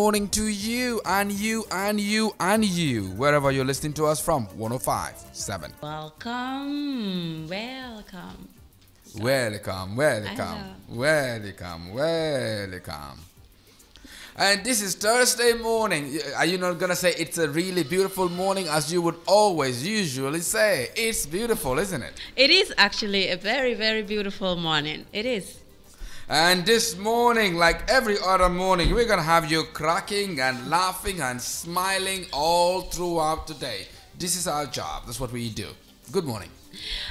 morning to you and you and you and you, wherever you're listening to us from. 105.7. Welcome. Welcome. And this is Thursday morning. Are you not going to say it's a really beautiful morning as you would always usually say? It's beautiful, isn't it? It is actually a very, very beautiful morning. It is. And this morning, like every other morning, we're going to have you cracking and laughing and smiling all throughout the day. This is our job. That's what we do. Good morning.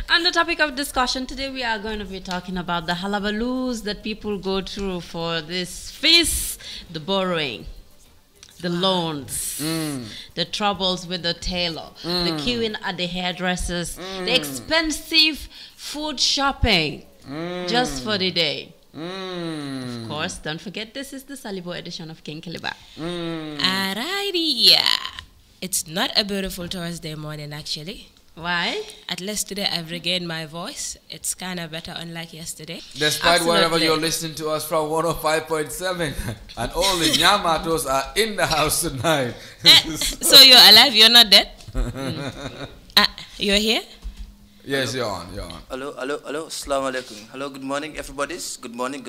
On the topic of discussion today, we are going to be talking about the halabalus that people go through for this feast, the borrowing, the loans, the troubles with the tailor, the queuing at the hairdressers, the expensive food shopping just for the day. Of course, don't forget this is the Salibo edition of Kinkiliba. Alrighty, it's not a beautiful Thursday morning actually. Why? At least today I've regained my voice. It's kind of better unlike yesterday. Despite wherever you're listening to us from 105.7 and all the Nyamatos are in the house tonight. So you're alive, you're not dead? You're here? Yes, hello. You're on. Hello. Assalamu alaikum. Hello, good morning, everybody. Good morning.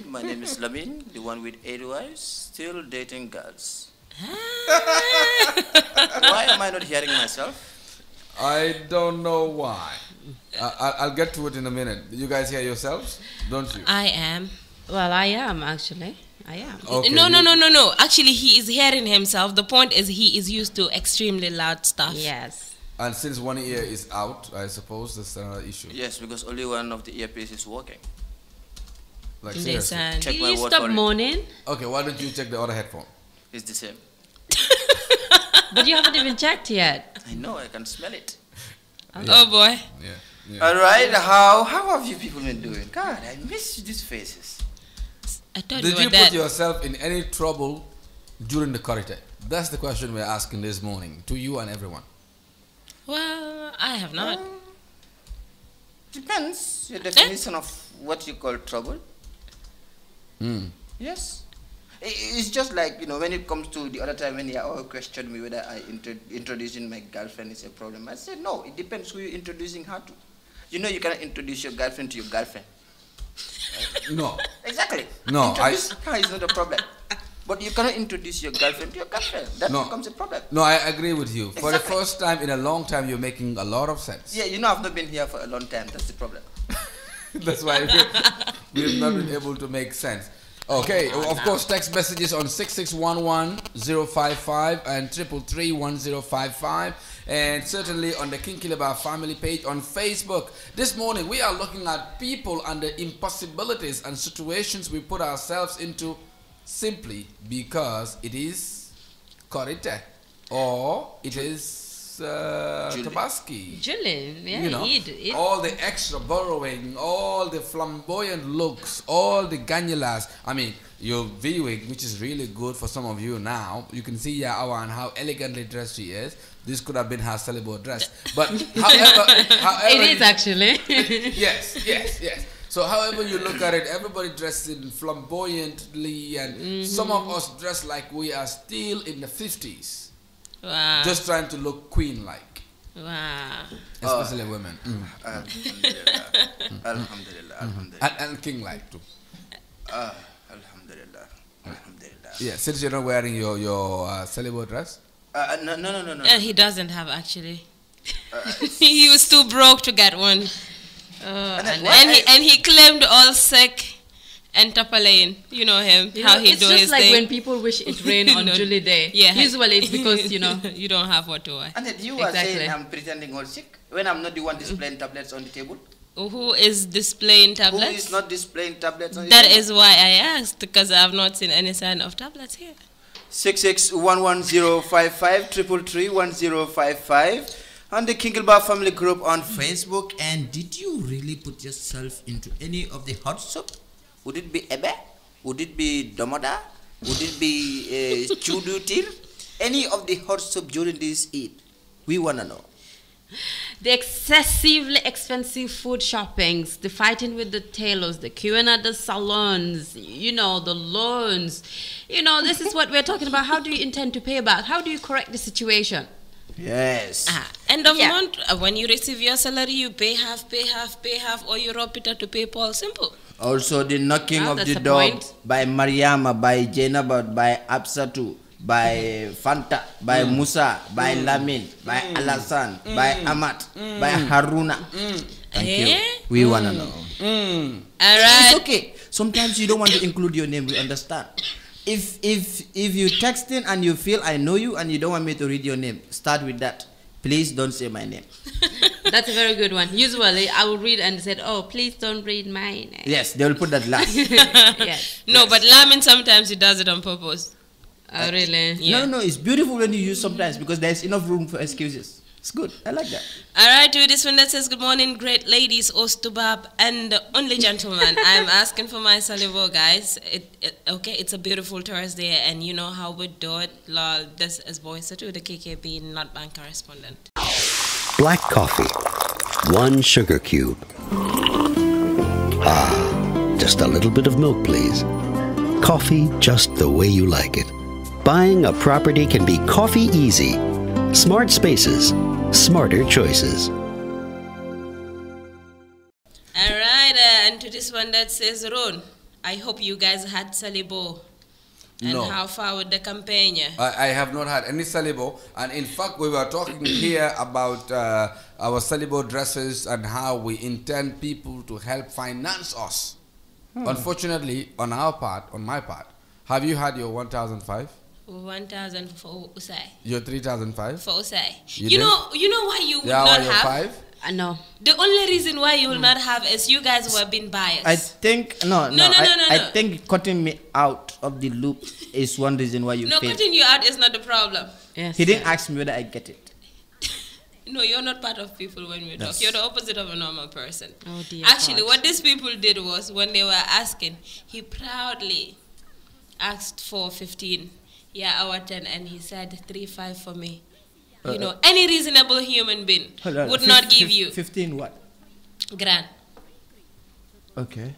My name is Lamin, the one with 8 wives, still dating girls. Why am I not hearing myself? I don't know why. I'll get to it in a minute. You guys hear yourselves? Don't you? I am. Well, I am actually. I am. Okay, No. Actually, he is hearing himself. The point is he is used to extremely loud stuff. Yes. And since one ear is out, I suppose that's another issue. Yes, because only one of the earpieces is working. Like Yes, seriously. and Check Will my you word stop for it. moaning? Okay, why don't you check the other headphone? It's the same. But you haven't even checked yet. I know, I can smell it. Oh boy. Yeah. All right, how have you people been doing? God, I miss these faces. I thought Did you you were put dead. yourself in any trouble during the Koriteh? That's the question we're asking this morning to you and everyone. Well, I have not. Depends your definition of what you call trouble. Yes. It's just like, when it comes to the other time when you all questioned me whether introducing my girlfriend is a problem. I said, no, it depends who you're introducing her to. You cannot introduce your girlfriend to your girlfriend. No. Exactly. No, Introduce her is not a problem. But you cannot introduce your girlfriend to your girlfriend. That becomes a problem. No, I agree with you. For the Exactly. first time in a long time, you're making a lot of sense. Yeah, I've not been here for a long time. That's the problem. That's why we've not been able to make sense. Okay, of course, text messages on 6611055 and 3331055, and certainly on the Kinkiliba family page on Facebook. This morning, we are looking at people and the impossibilities and situations we put ourselves into simply because it is Koriteh or it is Tabaski. Julian, Eid. All the extra borrowing, all the flamboyant looks, all the ganyalas. I mean, your viewing, which is really good for some of you now. You can see Yawa and how elegantly dressed she is. This could have been her celibate dress. But however It is actually. yes. So however you look at it, everybody dressed in flamboyantly, and some of us dress like we are still in the 50s. Wow. Just trying to look queen-like. Wow. Especially women. Alhamdulillah. And king-like too. Alhamdulillah. Yeah, since you're not wearing your celibate dress. No. And he doesn't have actually. He was too broke to get one. And he claimed all sick and Tapalain. You know him, how he do his thing. It's just like when people wish it rained on July Day. Yeah. Usually it's because, you don't have what to wear. And then you are saying I'm pretending all sick when I'm not the one displaying tablets on the table. Who is displaying tablets? Who is not displaying tablets on the That table? is why I asked, because I have not seen any sign of tablets here. 6611055 3331055 and the Kinkiliba family group on Facebook. And did you really put yourself into any of the hot soup? Would it be Ebe? Would it be Domoda? Would it be Chudutir? Any of the hot soup during this Eid? We want to know. The excessively expensive food shoppings, the fighting with the tailors, the queuing at the salons, you know, the loans. You know, this is what we're talking about. How do you intend to pay back? How do you correct the situation? Yes. End of month, when you receive your salary, you pay half, or you rope it out to pay Paul. Simple. Also, the knocking of the door by Mariama, by Jainabat, by Absatu, by Fanta, by Musa, by Lamin, by Alasan, by Amat, by Haruna. Thank you. We want to know. All right. It's okay. Sometimes you don't want to include your name. We understand. If you text in and you feel I know you and you don't want me to read your name, start with that. Please don't say my name. That's a very good one. Usually I will read and said, oh, please don't read my name. Yes, they will put that last. Yes. No, but Lamin sometimes he does it on purpose. Oh, really? Yeah. No, it's beautiful when you use sometimes because there's enough room for excuses. It's good. I like that. All right, to this one that says, good morning, great ladies, Ostubab, and the only gentleman. I'm asking for my salivo, guys. Okay, it's a beautiful Thursday, and you know how we do it. Lol, this is Voice to the KKB, not bank correspondent. Black coffee, 1 sugar cube. Ah, just a little bit of milk, please. Coffee just the way you like it. Buying a property can be coffee easy. Smart spaces, smarter choices. All right, and to this one that says, Ron, I hope you guys had salibo. And No. how far with the campaign? I have not had any salibo, and in fact we were talking here about our salibo dresses and how we intend people to help finance us. Unfortunately, on my part, have you had your 1,005? 1,000 for Usai. Your 3,005? For Usai. You You know why you would Yeah, not your have? 5? No. The only reason why you will not have is you guys were being biased. I think No. I think cutting me out of the loop is one reason why you No, failed. cutting you out is not the problem. Yes. He didn't ask me whether I get it. No, you're not part of people when we talk. You're the opposite of a normal person. Oh, dear Actually, God. what these people did was when they were asking, he proudly asked for 15. Yeah, our 10, and he said 3-5 for me. You know, any reasonable human being would not give you 15 what? grand. Okay.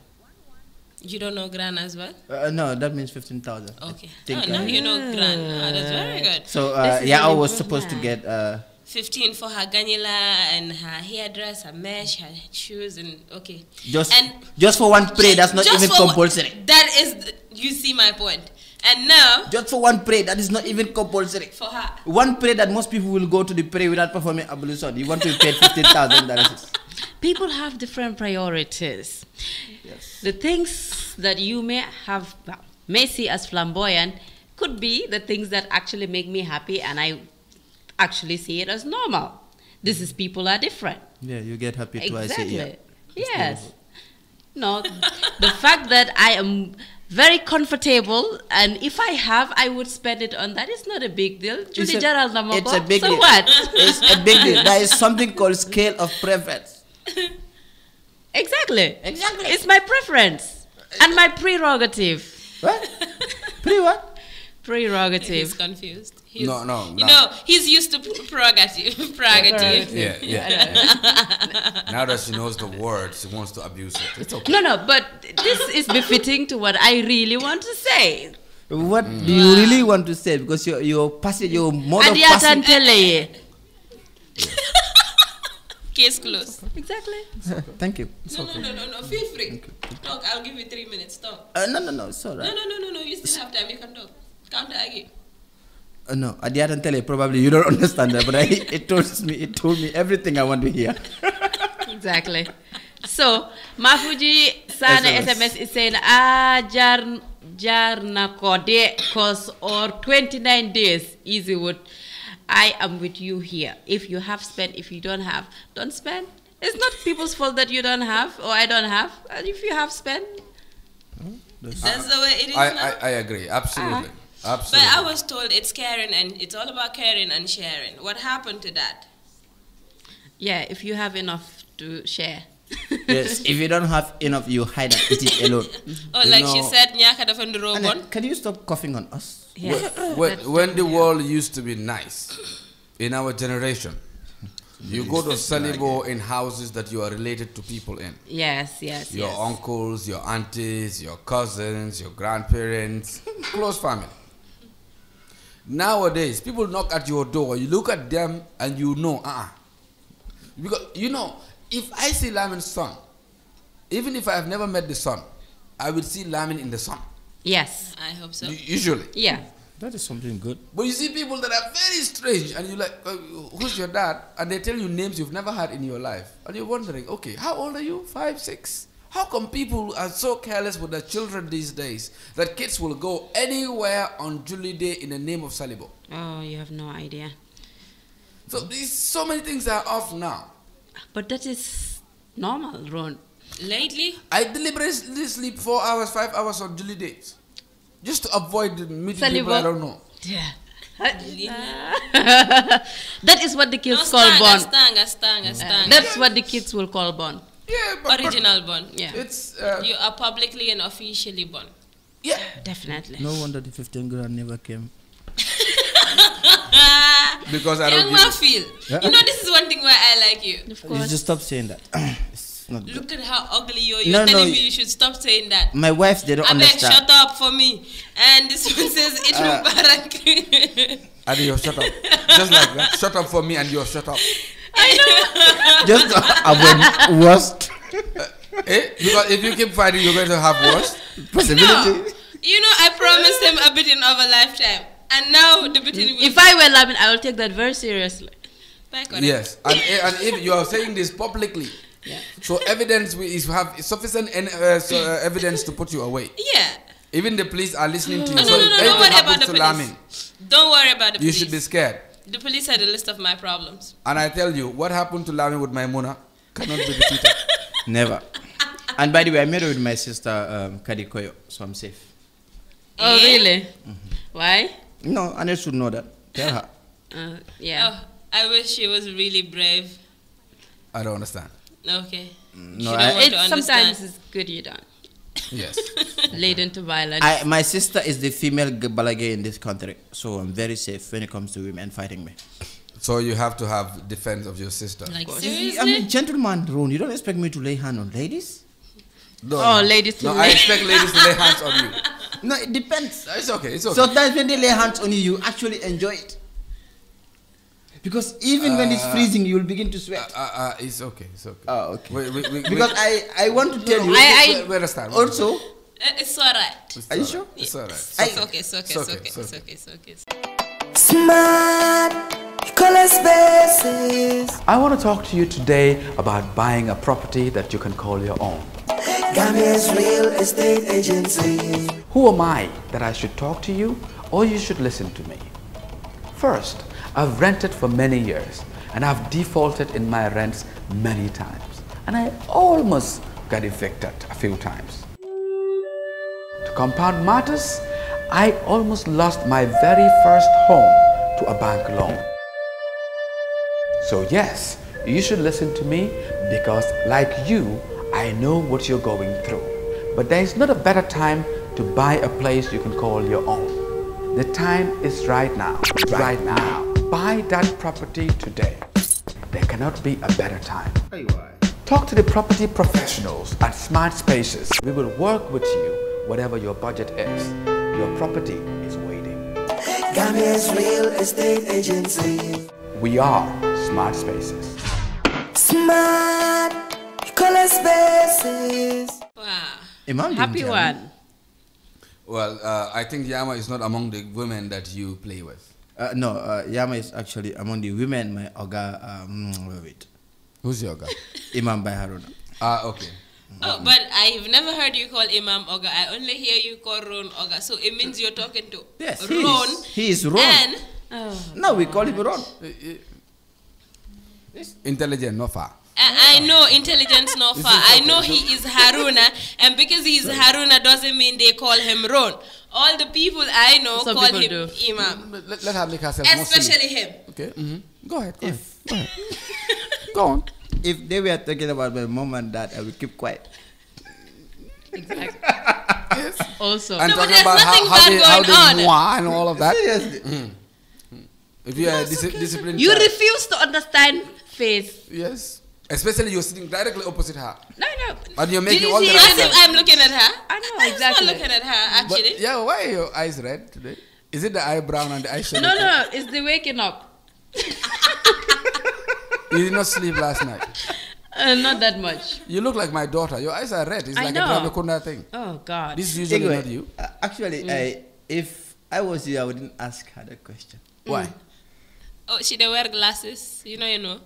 You don't know grand as well? No, that means 15,000. Okay. think, Now you know grand. That's very good. So This is I an was supposed to get 15 for her ganila and her hairdress, her mesh, her shoes, and okay. just for one pray. That's not just even for compulsory. That is, you see my point. And now, Just for one pray, that is not even compulsory. for her. One pray that most people will go to the pray without performing ablution. You want to be paid $15,000. People have different priorities. Yes. The things that you may see as flamboyant could be the things that actually make me happy, and I actually see it as normal. This is, people are different. Yeah, you get happy twice a Exactly. year. Yes. No, the fact that I am very comfortable, and if I have, I would spend it on that. It's not a big deal. Julie Gerald Namoko. It's a big so deal. what? It's a big deal. There is something called scale of preference. Exactly. Exactly. It's my preference and my prerogative. What? Pre what? Prerogative. He's confused. No. He's used to prerogative. Prerogative. Yeah. Now that she knows the word, she wants to abuse it. It's okay. No, but this is befitting to what I really want to say. What do you really want to say? Because your mode of passing. Case closed. Exactly. Thank you. No. Feel free. Talk. I'll give you 3 minutes. Talk. No. It's all right. No. You still have time. You can talk. Counter again. No, at the Tele, probably you don't understand that, but it told me everything I want to hear. Exactly. So, Mafuji Sane SMS is saying, jar na kode cause or 29 days, easy wood. I am with you here. If you have spent, if you don't have, don't spend. It's not people's fault that you don't have or I don't have. And if you have spent. That's the way it is now. I agree. Absolutely. But Absolutely. I was told it's caring, and it's all about caring and sharing. What happened to that? Yeah, if you have enough to share. Yes, if you don't have enough, you hide and eat it alone. Oh, like she said, nyaka dafa ndurobon. Can you stop coughing on us? Yeah. When the world used to be nice, in our generation, You go to Salibo in houses that you are related to people in. Yes. Your uncles, your aunties, your cousins, your grandparents, close family. Nowadays, people knock at your door, you look at them and you know, Because, if I see Lamin's son, even if I have never met the son, I will see Lamin in the son. Yes. I hope so. Usually. Yeah. That is something good. But you see people that are very strange and you're like, who's your dad? And they tell you names you've never had in your life. And you're wondering, okay, how old are you? 5, 6? How come people are so careless with their children these days that kids will go anywhere on Julie Day in the name of Salibo? Oh, you have no idea. So so many things are off now. But that is normal, Ron. Lately? I deliberately sleep 4 hours, 5 hours on Julie days. Just to avoid meeting people I don't know. Yeah. That is what the kids call bond. That's what the kids will call bond. Yeah, but Original bond. Yeah. It's you are publicly and officially bond. yeah, Definitely. No wonder the 15 grand never came. because I don't. Young man feel. You know, this is one thing where I like you. Of You course. just stop saying that. It's not good. Look at how ugly you are. You're telling me you should stop saying that. My wife, they don't I beg, understand. shut up for me. And this one says, it Mubarak. And you shut up, just like that. Shut up for me, and you shut up. Just avoid worst Because if you keep fighting, you're going to have worse. possibility. No. You know, I promised him a beating of a lifetime. And now the beating will... If I were Lamin, I will take that very seriously. Yes, and if you are saying this publicly, Yeah. so evidence is have sufficient evidence to put you away. Yeah. Even the police are listening to you. No, so no, if don't anything worry about happens the to police. Lamin, Don't worry about the you police. should be scared. The police had a list of my problems. And I tell you, what happened to Lamin with Maimuna cannot be repeated. Never. And by the way, I made it with my sister Kadi Koyo, so I'm safe. Oh, really? Why? No, Annette should know that. Tell her. Yeah. Oh, I wish she was really brave. I don't understand. Okay. No, She don't want to Sometimes understand. it's good you don't. Yes. Lead into violence. My sister is the female balagay in this country, so I'm very safe when it comes to women fighting me. So you have to have defense of your sister. Like, I'm a seriously? gentleman, Ron. You don't expect me to lay hand on ladies? No, Oh, ladies No, to I lay- expect ladies to lay hands on you. No, it depends. It's okay. It's okay. Sometimes when they lay hands on you, you actually enjoy it. Because even when it's freezing, you'll begin to sweat. It's okay. It's okay. Oh, okay. We, Because I want to tell you. we understand. Also, It's alright. It's are you all sure? right. It's all right. It's okay, it's okay, it's okay, It's it's okay. okay, it's okay. Smart, color spaces. I want to talk to you today about buying a property that you can call your own. Gambia's real estate agency. Who am I that I should talk to you, or you should listen to me? First, I've rented for many years and I've defaulted in my rents many times, and I almost got evicted a few times. To compound matters, I almost lost my very first home to a bank loan. So yes, you should listen to me because like you, I know what you're going through. But there is not a better time to buy a place you can call your own. The time is right now. Right now. Buy that property today. There cannot be a better time. Talk to the property professionals at Smart Spaces. We will work with you, whatever your budget is. Your property is waiting. Gambia's real estate agency. We are Smart Spaces. Smart, color spaces. Wow. Imam Happy didn't tell me. one. Well, I think Yama is not among the women that you play with. No, Yama is actually among the women. My Oga, wait, Who's your guy? Imam by Haruna. Okay. Oh, but I've never heard you call Imam Oga. I only hear you call Ron Oga. So it means you're talking to Yes, Ron. he is Ron. And No, we call him Ron. Intelligent, not far. I know intelligence not far. I know he is Haruna, and because he is Haruna doesn't mean they call him Ron. All the people I know Some call people him do. Imam, Let her make herself more silly. especially him. Okay. Go ahead. Go on. If they were talking about my mom and dad, I would keep quiet. Exactly. Yes. Also. And No, but talking there's about nothing how bad they going on. mwah and all of that. Seriously. If you are disciplined, You child. refuse to understand face. Yes. Especially you're sitting directly opposite her. No. And you're Did making you all the see right As if I'm looking at her. I know, I'm exactly. not looking at her, actually. But, yeah, why are your eyes red today? Is it the eye brown and the eyeshadow? No, it's the waking up. You did not sleep last night. Not that much. You look like my daughter. Your eyes are red. It's I like know. a Dravakunda thing. Oh, God. This is usually Anyway, not you. Actually, if I was you, I wouldn't ask her that question. Why? Oh, she don't wear glasses. You know.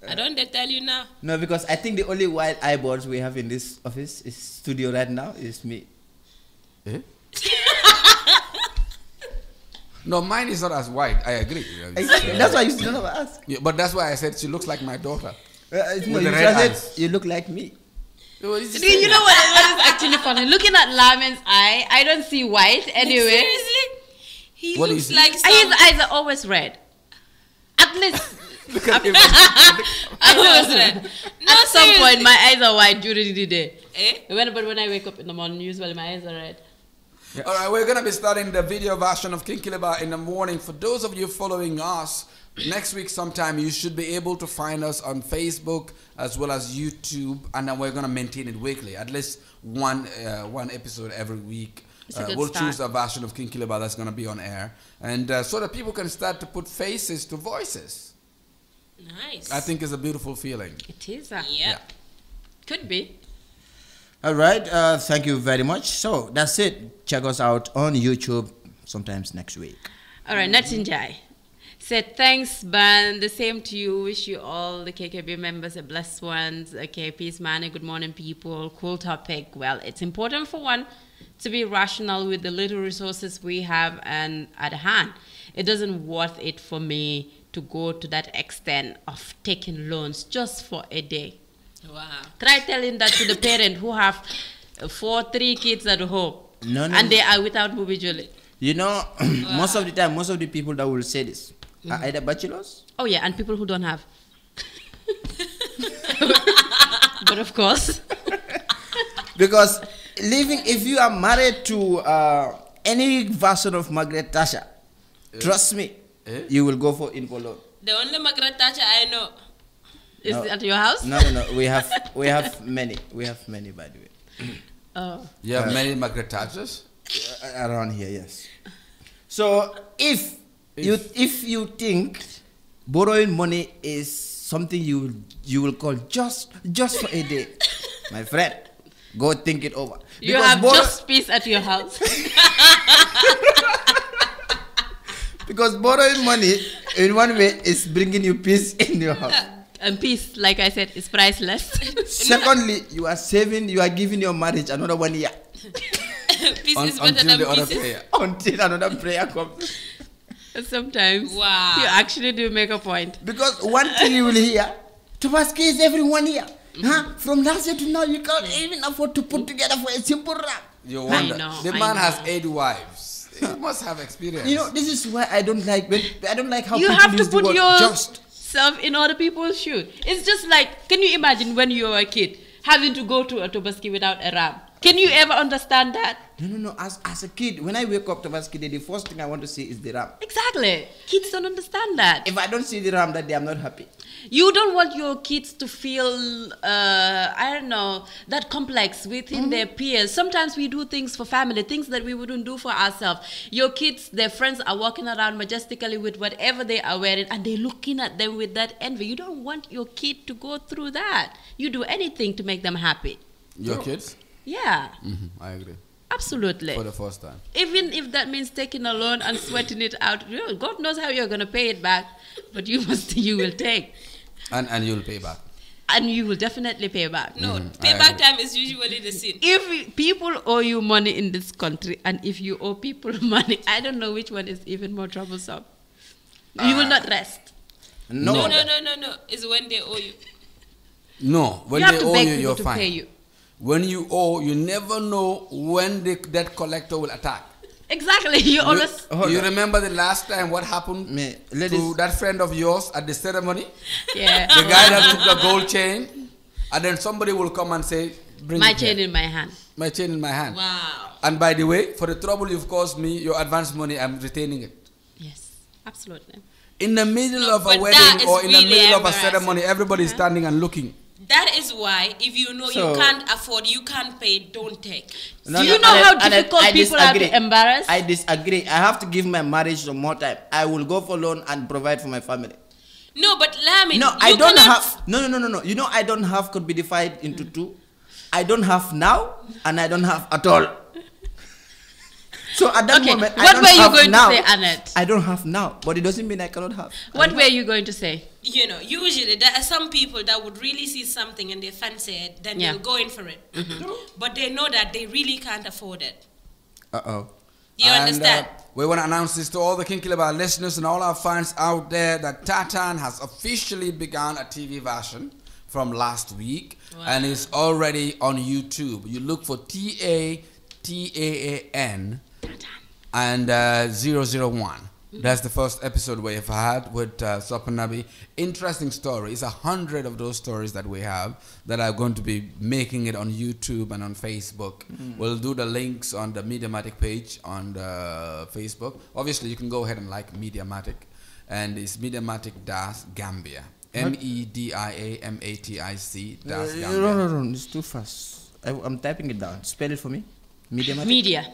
I don't they tell you now. No, because I think the only white eyeballs we have in this office, is studio right now, is me. Eh? No, mine is not as white. I agree. That's why you still never ask. Yeah, but that's why I said she looks like my daughter. No, With you the red said eyes. you look like me. No, it's just- You know what is actually funny? Looking at Laman's eye, I don't see white anyway. Seriously? He What do you looks see? like His some... eyes are always red. At least Look at him. I know. Always red. No, At some seriously. point, my eyes are white during the day. Eh? But when I wake up in the morning, usually my eyes are red. All right, we're going to be starting the video version of Kinkiliba in the morning. For those of you following us, next week sometime you should be able to find us on Facebook as well as YouTube, and then we're going to maintain it weekly, at least one episode every week. It's a good We'll start. choose a version of Kinkiliba that's going to be on air, and so that people can start to put faces to voices. Nice. I think it's a beautiful feeling. It is. Yeah. Could be. All right. Thank you very much. So that's it. Check us out on YouTube sometimes next week. All right, Natinjai said, thanks, Ban. The same to you. Wish you all the KKB members a blessed ones. Okay, peace, man. Good morning, people. Cool topic. Well, it's important for one to be rational with the little resources we have and at hand. It doesn't worth it for me to go to that extent of taking loans just for a day. Wow. Try telling that to the parent who have 3 kids at home. No. And they are without movie jewelry. You know, most of the time, most of the people that will say this are either bachelors. Oh yeah, and people who don't have. But of course. Because if you are married to any version of Margaret Thatcher, trust me, you will go for info loan. The only Margaret Thatcher I know. Is it at your house? No. We have many. We have many, by the way. Oh. You have many Margaret Thatchers? Around here, yes. So if you think borrowing money is something you will call just for a day, my friend, go think it over. You have just peace at your house. Because borrowing money in one way is bringing you peace in your house. And peace, like I said, is priceless. Secondly, you are saving, you are giving your marriage another 1 year Peace is better Until than the other pieces. player. until another prayer comes. Sometimes Wow. you actually do make a point. Because one thing you will hear, Tobaski is every 1 year. Huh? From last year to now, you can't even afford to put together for a simple rap. You wonder. know, The I man has know. 8 wives. He must have experience. You know, this is why I don't like how You people have to use the put word yourself just. in other people's shoes. It's just like, can you imagine when you were a kid having to go to a Tobaski without a ram? Can you ever understand that? No. As a kid, when I wake up Tobaski Day, the first thing I want to see is the ram. Exactly. Kids don't understand that. If I don't see the ram that day, I'm not happy. You don't want your kids to feel, that complex within their peers. Sometimes we do things for family, things that we wouldn't do for ourselves. Your kids, their friends are walking around majestically with whatever they are wearing, and they're looking at them with that envy. You don't want your kid to go through that. You do anything to make them happy. Your kids? Yeah, I agree. absolutely. For the first time. Even if that means taking a loan and sweating it out, God knows how you're going to pay it back, but you will take. And you'll pay back. And you will definitely pay back. No, I payback agree. time is usually the sin. If people owe you money in this country, and if you owe people money, I don't know which one is even more troublesome. You will not rest. No. It's when they owe you. No, when You have they to owe beg you, people you're to fine. pay you. When you owe, you never know when the debt collector will attack. Exactly. You always. You remember the last time what happened to that friend of yours at the ceremony? Yeah. The guy that took the gold chain, and then somebody will come and say, bring My it chain here. in my hand. My chain in my hand. Wow. And by the way, for the trouble you've caused me, your advance money, I'm retaining it. Yes, absolutely. In the middle of a but that wedding is or in the really middle of a embarrassing. ceremony, everybody's standing and looking. That is why, if you know So- you can't afford, you can't pay, don't take. Do you know how difficult people are to embarrass? I disagree. I have to give my marriage some more time. I will go for loan and provide for my family. No, but Lamin, No, you I don't cannot- have. No. You know, I don't have could be divided into two. I don't have now, and I don't have at all. So at that moment, I what don't were you have going now. to say, Annette? I don't have now, but it doesn't mean I cannot have. What were you going to say? You know, usually there are some people that would really see something and they fancy it, then Yeah. they'll go in for it. But they know that they really can't afford it. Uh-oh. You understand? We want to announce this to all the Kinkiliba listeners and all our fans out there that Tatan has officially begun a TV version from last week and is already on YouTube. You look for TATAAN and 001. That's the first episode we have had with Sopanabi. Interesting stories. 100 of those stories that we have that are going to be making it on YouTube and on Facebook. We'll do the links on the MediaMatic page on the Facebook. Obviously, you can go ahead and like MediaMatic. And it's MediaMatic-Gambia. MEDIAMATIC Gambia. No. It's too fast. I'm typing it down. Spell it for me. MediaMatic. Media.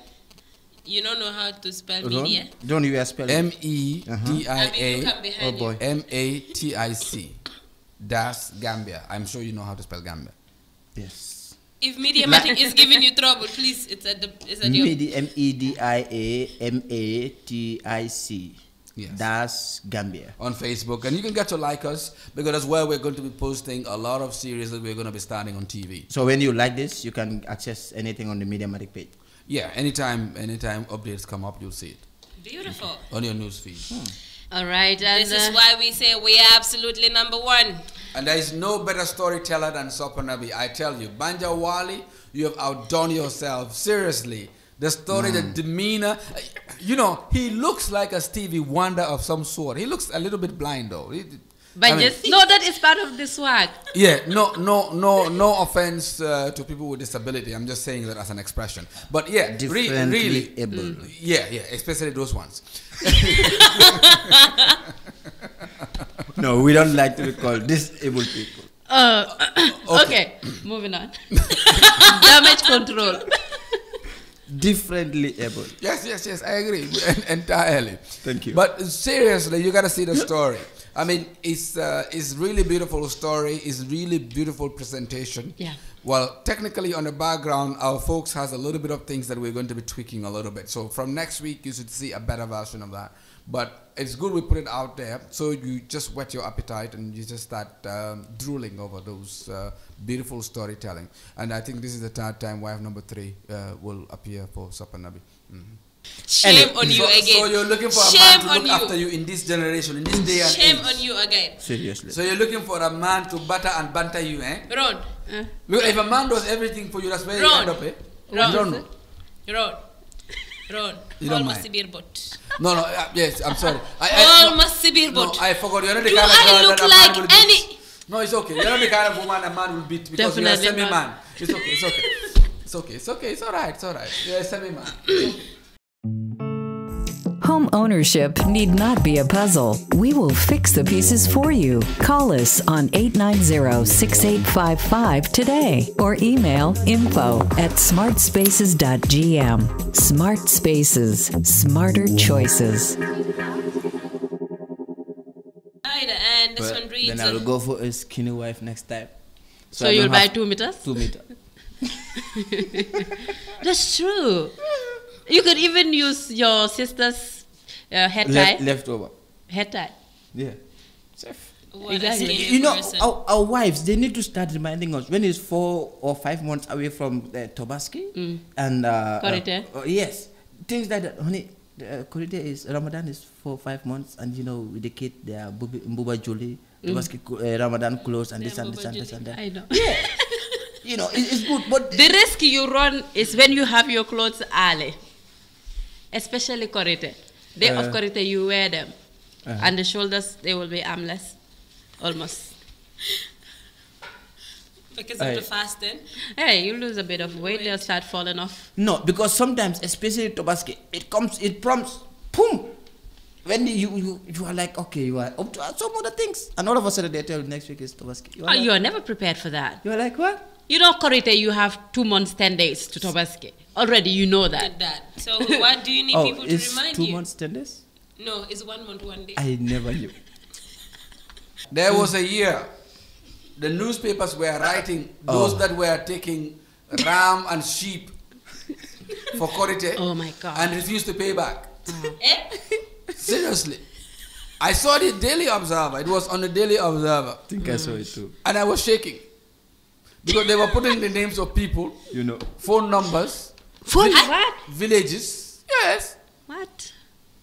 You don't know how to spell Ron? media? Don't you spell it? I mean, you come MEDIAMATIC behind boy. Gambia. I'm sure you know how to spell Gambia. Yes. you. If MediaMatic is giving you trouble, please, it's at your... MEDIAMATIC. Yes. That's Gambia. On Facebook, and you can get to like us because that's where we're going to be posting a lot of series that we're going to be starting on TV. So when you like this, you can access anything on the MediaMatic page. Yeah, anytime updates come up, you'll see it Beautiful. on your news feed. All right. And, This is why we say we are absolutely number one. And there is no better storyteller than Sopanabi. I tell you, Banja Wali, you have outdone yourself. Seriously. The story, the demeanor. You know, he looks like a Stevie Wonder of some sort. He looks a little bit blind though. But no, that is part of the swag. Yeah, no offense to people with disability. I'm just saying that as an expression. But yeah, really, able. yeah, especially those ones. No, we don't like to be called disabled people. Okay, moving on. Damage control. Differently able. Yes, I agree entirely. Thank you. But seriously, you gotta see the story. I mean, it's really beautiful story. It's really beautiful presentation. Yeah. Well, technically on the background, our folks has a little bit of things that we're going to be tweaking a little bit. So from next week, you should see a better version of that. But it's good we put it out there, so you just whet your appetite and you just start drooling over those beautiful storytelling. And I think this is the third time wife number 3 will appear for Sapanabi. Shame on you again. So you're looking for a Shame man to on look after you in this generation, in this day and Shame age. on you again. Seriously. So you're looking for a man to butter and banter you, eh? Ron. Look, if a man does everything for you, that's where you Ron. end up, eh? Ron. You don't know. Ron. You don't All mind. must be bot. No, yes, I'm sorry. All must be No, bot. I forgot. You're not the Do kind of I girl look that a like man will beat. any- No, it's okay. You're not the kind of woman a man will beat because you're a Definitely not. semi-man. It's okay. It's okay. It's all right. You're a semi-man. It's okay. Home ownership need not be a puzzle. We will fix the pieces for you. Call us on 890-6855 today or email info@smartspaces.gm. Smart Spaces. Smarter choices. And this one reads. Then I will go for a skinny wife next time. So I you'll don't buy have 2 meters? 2 meters. That's true. You could even use your sister's head tie. Leftover. Head tie. Yeah. Safe. What Exactly. a skinny You know, person. our wives, they need to start reminding us when it's 4 or 5 months away from Tobaski and Koriteh. yes, things like that. Honey, Koriteh is Ramadan is 4 or 5 months, and you know with the kid they are Mbuba Juli, Tobaski Ramadan clothes and this and this and this and that. I know. You know, it's good, but The risk you run is when you have your clothes early, especially Koriteh. Day of Koriteh, you wear them, and the shoulders they will be armless, almost. Because of the fasting. Hey, you lose a bit of weight, they'll start falling off. no, because sometimes, especially Tobaski, it prompts, boom. when you are like, okay, you are up to some other things, and all of a sudden they tell you next week is Tobaski. You are never prepared for that. You are like, what? You know, Koriteh, you have 2 months, 10 days to Tobaski. Already, you know that. So what do you need people to remind you? 2 months, 10 days? No, it's 1 month, 1 day. I never knew. There was a year, the newspapers were writing those that were taking ram and sheep for Koriteh. Oh my God. And refused to pay back. Seriously. I saw the Daily Observer. It was on the Daily Observer. I think I saw it too. And I was shaking. Because they were putting the names of people, You know. phone numbers, What? villages, yes, What?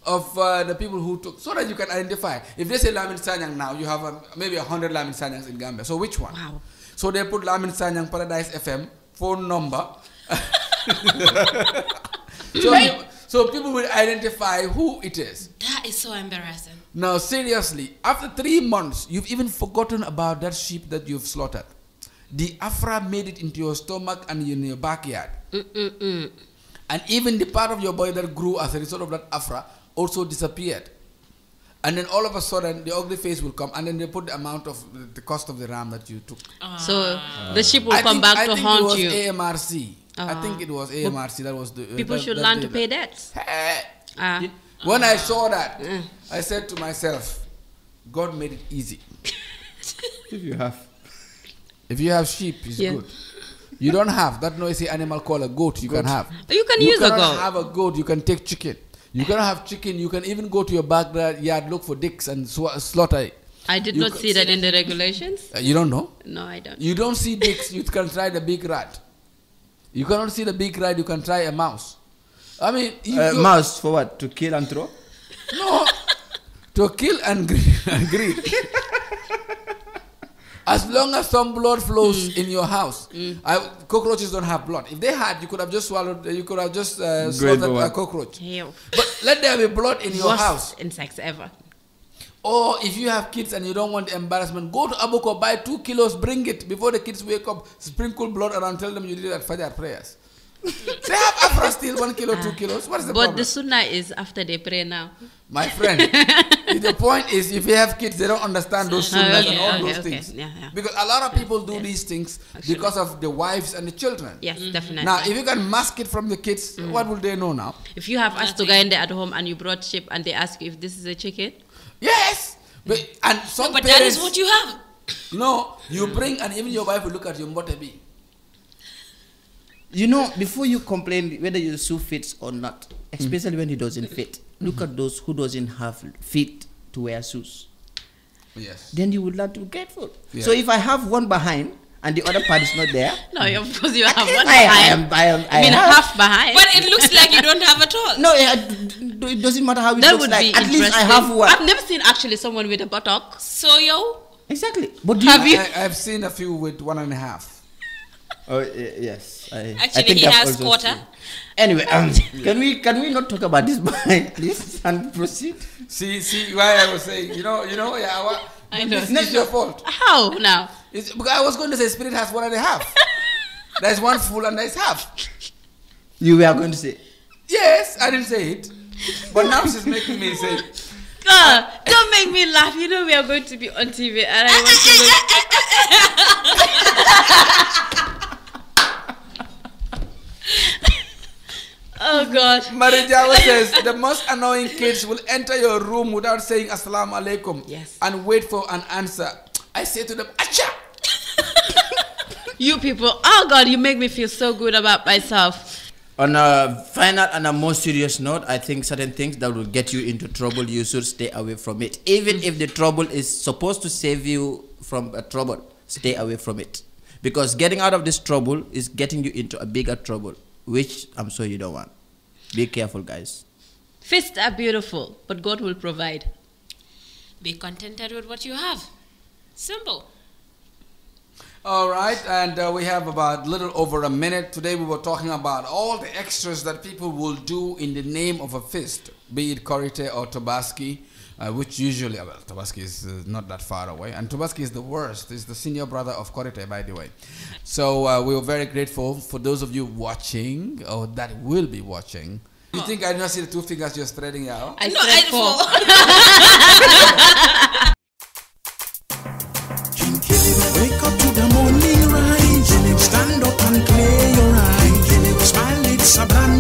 of the people who took, so that you can identify. If they say Lamin Sanyang now, you have maybe 100 Lamin Sanyangs in Gambia. So which one? Wow. So they put Lamin Sanyang Paradise FM, phone number. So people will identify who it is. That is so embarrassing. Now, seriously, after 3 months, you've even forgotten about that sheep that you've slaughtered. The afra made it into your stomach and in your backyard. And even the part of your body that grew as a result of that afra also disappeared. And then all of a sudden, the ugly face will come, and then they put the amount of the cost of the ram that you took. So the sheep will come back to haunt you. I think it was AMRC. I think it was AMRC that was the... People should learn to pay debts. When I saw that, I said to myself, God made it easy. If you have sheep, it's good. You don't have that noisy animal called a goat. You can have. You can use a goat. You can have a goat. You can take chicken. You can have chicken. You can even go to your backyard, look for dicks and slaughter it. I did not see that in the regulations. You don't know? No, I don't. You don't see dicks. You can try the big rat. You cannot see the big rat. You can try a mouse. I mean, mouse for what? To kill and throw? No, to kill and greed. As long as some blood flows in your house, cockroaches don't have blood. If they had, you could have just swallowed. You could have just slaughtered a cockroach. Ew. But let there be blood in your house. Insects ever. Or if you have kids and you don't want embarrassment, go to Abuko, buy 2 kilos, bring it before the kids wake up. Sprinkle blood around. Tell them you did it at Fajr prayers. They have afra still 1 kilo, 2 kilos. What is the problem? But the sunnah is after they pray now. My friend, the point is, if you have kids, they don't understand those sunnahs and all those things. Yeah. Because a lot of people do these things because of the wives and the children. Yes, definitely. Now, if you can mask it from the kids, what will they know now? If you have Astugande at home and you brought sheep and they ask you if this is a chicken. Yes! But but that is what you have. No, you bring, and even your wife will look at your mbotebi. You know, before you complain whether your shoe fits or not, especially when it doesn't fit, look at those who doesn't have feet to wear shoes. Yes. Then you would learn to be grateful. Yeah. So if I have one behind and the other part is not there, No, of course you have one I behind. am Half behind. But it looks like you don't have at all. No, it doesn't matter how it That looks would like. be At least I interesting. have one. I've never seen actually someone with a buttock. So yo, Exactly. But do Have you? I've seen a few with 1.5. Oh yes. I actually think he I've has also quarter. seen. Anyway, can we not talk about this, please, and proceed? See why I was saying, yeah, I know. It's not your fault. How now? Because I was going to say spirit has 1.5. There's one full and there's half. You were going to say. Yes, I didn't say it. But now she's making me say it. Don't make me laugh. You know we are going to be on TV and I want to look. Oh God. Marijawa says the most annoying kids will enter your room without saying Assalamu alaikum. Yes. And wait for an answer. I say to them, Acha! You people, oh God, you make me feel so good about myself. On a final and a more serious note, I think certain things that will get you into trouble, you should stay away from it. Even if the trouble is supposed to save you from a trouble, stay away from it. Because getting out of this trouble is getting you into a bigger trouble, which I'm sure you don't want. Be careful, guys. Fists are beautiful, but God will provide. Be contented with what you have. Simple. All right, and we have about little over a minute. Today we were talking about all the extras that people will do in the name of a feast, be it Koriteh or Tobaski, which usually, well, Tobaski is not that far away, and Tobaski is the worst. It's the senior brother of Koriteh, by the way. So we were very grateful for those of you watching, or that will be watching. You think I don't see the 2 fingers you're spreading out? I spread 4. Wake up to the morning rise. Stand up and clear your eyes. Smile, it's a brand